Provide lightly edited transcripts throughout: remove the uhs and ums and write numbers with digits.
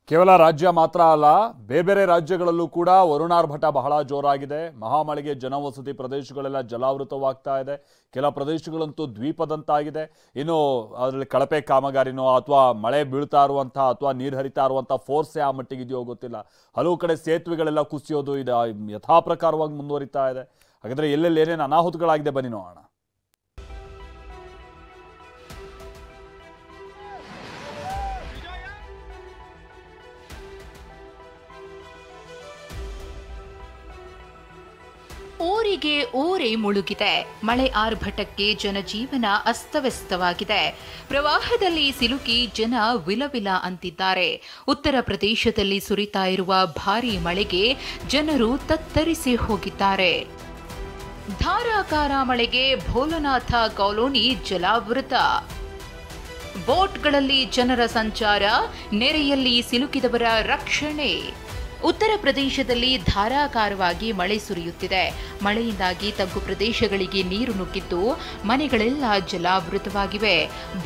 ಕೇವಲ ರಾಜ್ಯ ಮಾತ್ರ ಅಲ್ಲ, ಬೇರೆ ರಾಜ್ಯಗಳಲ್ಲೂ ಕೂಡ ವರುಣಾರ್ಭಟ ಬಹಳ ಜೋರಾಗಿದೆ. ಮಹಾಮಳೆಗೆ ಜನವಸತಿ ಪ್ರದೇಶಗಳೆಲ್ಲ ಜಲಾವೃತವಾಗ್ತಾ ಇದೆ. ಕೆಲ ಪ್ರದೇಶಗಳಂತೂ ದ್ವೀಪದಂತಾಗಿದೆ. ಇನ್ನು ಅದರಲ್ಲಿ ಕಳಪೆ ಕಾಮಗಾರಿನೋ ಅಥವಾ ಮಳೆ ಬೀಳ್ತಾ ಇರುವಂತಹ ಅಥವಾ ನೀರು ಹರಿತಾ ಇರುವಂತಹ ಫೋರ್ಸೇ ಆ ಮಟ್ಟಿಗಿದೆಯೋ ಗೊತ್ತಿಲ್ಲ. ಹಲವು ಕಡೆ ಸೇತುವೆಗಳೆಲ್ಲ ಕುಸಿಯೋದು ಇದು ಯಥಾಪ್ರಕಾರವಾಗಿ ಮುಂದುವರಿತಾ ಇದೆ. ಹಾಗಾದ್ರೆ ಎಲ್ಲೆಲ್ಲಿ ಏನೇನು ಅನಾಹುತಗಳಾಗಿದೆ ಬನ್ನಿ ನೋಡೋಣ. ಊರಿಗೆ ಊರೇ ಮುಳುಗಿದೆ. ಮಳೆ ಆರ್ಭಟಕ್ಕೆ ಜನಜೀವನ ಅಸ್ತವ್ಯಸ್ತವಾಗಿದೆ. ಪ್ರವಾಹದಲ್ಲಿ ಸಿಲುಕಿ ಜನ ವಿಲವಿಲ ಅಂತಿದ್ದಾರೆ. ಉತ್ತರ ಪ್ರದೇಶದಲ್ಲಿ ಸುರಿತಾ ಇರುವ ಭಾರೀ ಮಳೆಗೆ ಜನರು ತತ್ತರಿಸಿ ಹೋಗಿದ್ದಾರೆ. ಧಾರಾಕಾರ ಮಳೆಗೆ ಭೋಲನಾಥ ಕಾಲೋನಿ ಜಲಾವೃತ. ಬೋಟ್ಗಳಲ್ಲಿ ಜನರ ಸಂಚಾರ, ನೆರೆಯಲ್ಲಿ ಸಿಲುಕಿದವರ ರಕ್ಷಣೆ. ಉತ್ತರ ಪ್ರದೇಶದಲ್ಲಿ ಧಾರಾಕಾರವಾಗಿ ಮಳೆ ಸುರಿಯುತ್ತಿದೆ. ಮಳೆಯಿಂದಾಗಿ ತಗ್ಗು ಪ್ರದೇಶಗಳಿಗೆ ನೀರು ನುಗ್ಗಿದ್ದು ಮನೆಗಳೆಲ್ಲ ಜಲಾವೃತವಾಗಿವೆ.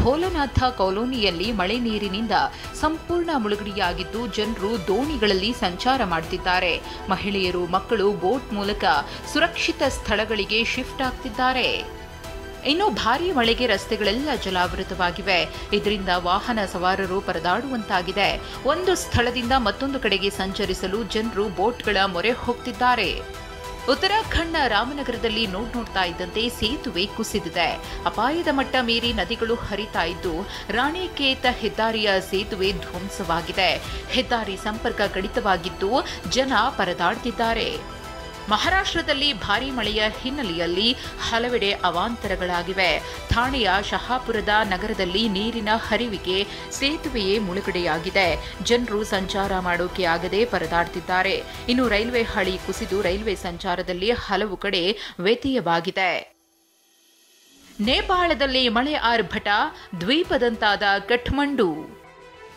ಭೋಲನಾಥ ಕಾಲೋನಿಯಲ್ಲಿ ಮಳೆ ನೀರಿನಿಂದ ಸಂಪೂರ್ಣ ಮುಳುಗಡೆಯಾಗಿದ್ದು ಜನರು ದೋಣಿಗಳಲ್ಲಿ ಸಂಚಾರ ಮಾಡುತ್ತಿದ್ದಾರೆ. ಮಹಿಳೆಯರು, ಮಕ್ಕಳು ಬೋಟ್ ಮೂಲಕ ಸುರಕ್ಷಿತ ಸ್ಥಳಗಳಿಗೆ ಶಿಫ್ಟ್ ಆಗ್ತಿದ್ದಾರೆ. ಇನ್ನು ಭಾರೀ ಮಳೆಗೆ ರಸ್ತೆಗಳೆಲ್ಲ ಜಲಾವೃತವಾಗಿವೆ. ಇದರಿಂದ ವಾಹನ ಸವಾರರು ಪರದಾಡುವಂತಾಗಿದೆ. ಒಂದು ಸ್ಥಳದಿಂದ ಮತ್ತೊಂದು ಕಡೆಗೆ ಸಂಚರಿಸಲು ಜನರು ಬೋಟ್ಗಳ ಮೊರೆ ಹೋಗ್ತಿದ್ದಾರೆ. ಉತ್ತರಾಖಂಡ್ನ ರಾಮನಗರದಲ್ಲಿ ನೋಡ್ತಾ ಇದ್ದಂತೆ ಸೇತುವೆ ಕುಸಿದಿದೆ. ಅಪಾಯದ ಮಟ್ಟ ಮೀರಿ ನದಿಗಳು ಹರಿತಾ ಇದ್ದು ರಾಣಿಕೇತ್ ಹೆದ್ದಾರಿಯ ಸೇತುವೆ ಧ್ವಂಸವಾಗಿದೆ. ಹೆದ್ದಾರಿ ಸಂಪರ್ಕ ಕಡಿತವಾಗಿದ್ದು ಜನ ಪರದಾಡ್ತಿದ್ದಾರೆ. ಮಹಾರಾಷ್ಟ್ರದಲ್ಲಿ ಭಾರೀ ಮಳೆಯ ಹಿನ್ನೆಲೆಯಲ್ಲಿ ಹಲವೆಡೆ ಅವಾಂತರಗಳಾಗಿವೆ. ಥಾಣೆಯ ಶಹಾಪುರದ ನಗರದಲ್ಲಿ ನೀರಿನ ಹರಿವಿಗೆ ಸೇತುವೆಯೇ ಮುಳುಗಡೆಯಾಗಿದೆ. ಜನರು ಸಂಚಾರ ಮಾಡೋಕೆ ಆಗದೆ ಪರದಾಡ್ತಿದ್ದಾರೆ. ಇನ್ನು ರೈಲ್ವೆ ಹಳಿ ಕುಸಿದು ರೈಲ್ವೆ ಸಂಚಾರದಲ್ಲಿ ಹಲವು ಕಡೆ ವ್ಯತ್ಯಯವಾಗಿದೆ. ನೇಪಾಳದಲ್ಲಿ ಮಳೆ ಆರ್ಭಟ, ದ್ವೀಪದಂತಾದ ಕಠ್ಮಂಡು.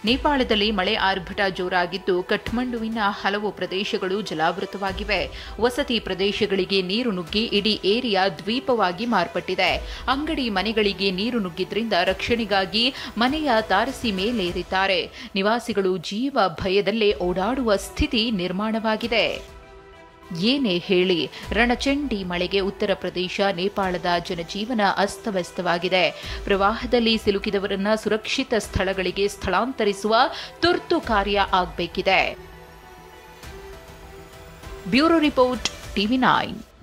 ನೇಪಾಳದಲ್ಲಿ ಮಳೆ ಆರ್ಭಟ ಜೋರಾಗಿದ್ದು ಕಠ್ಮಂಡುವಿನ ಹಲವು ಪ್ರದೇಶಗಳು ಜಲಾವೃತವಾಗಿವೆ. ವಸತಿ ಪ್ರದೇಶಗಳಿಗೆ ನೀರು ನುಗ್ಗಿ ಇಡೀ ಏರಿಯಾ ದ್ವೀಪವಾಗಿ ಮಾರ್ಪಟ್ಟಿದೆ. ಅಂಗಡಿ ಮನೆಗಳಿಗೆ ನೀರು ನುಗ್ಗಿದ್ರಿಂದ ರಕ್ಷಣೆಗಾಗಿ ಮನೆಯ ತಾರಸಿ ಮೇಲೇರಿದ್ದಾರೆ. ನಿವಾಸಿಗಳು ಜೀವ ಭಯದಲ್ಲೇ ಓಡಾಡುವ ಸ್ಥಿತಿ ನಿರ್ಮಾಣವಾಗಿದೆ. ಏನೇ ಹೇಳಿ, ರಣಚಂಡಿ ಮಳೆಗೆ ಉತ್ತರ ಪ್ರದೇಶ, ನೇಪಾಳದ ಜನಜೀವನ ಅಸ್ತವ್ಯಸ್ತವಾಗಿದೆ. ಪ್ರವಾಹದಲ್ಲಿ ಸಿಲುಕಿದವರನ್ನ ಸುರಕ್ಷಿತ ಸ್ಥಳಗಳಿಗೆ ಸ್ಥಳಾಂತರಿಸುವ ತುರ್ತು ಕಾರ್ಯ ಆಗಬೇಕಿದೆ. Bureau report, TV9.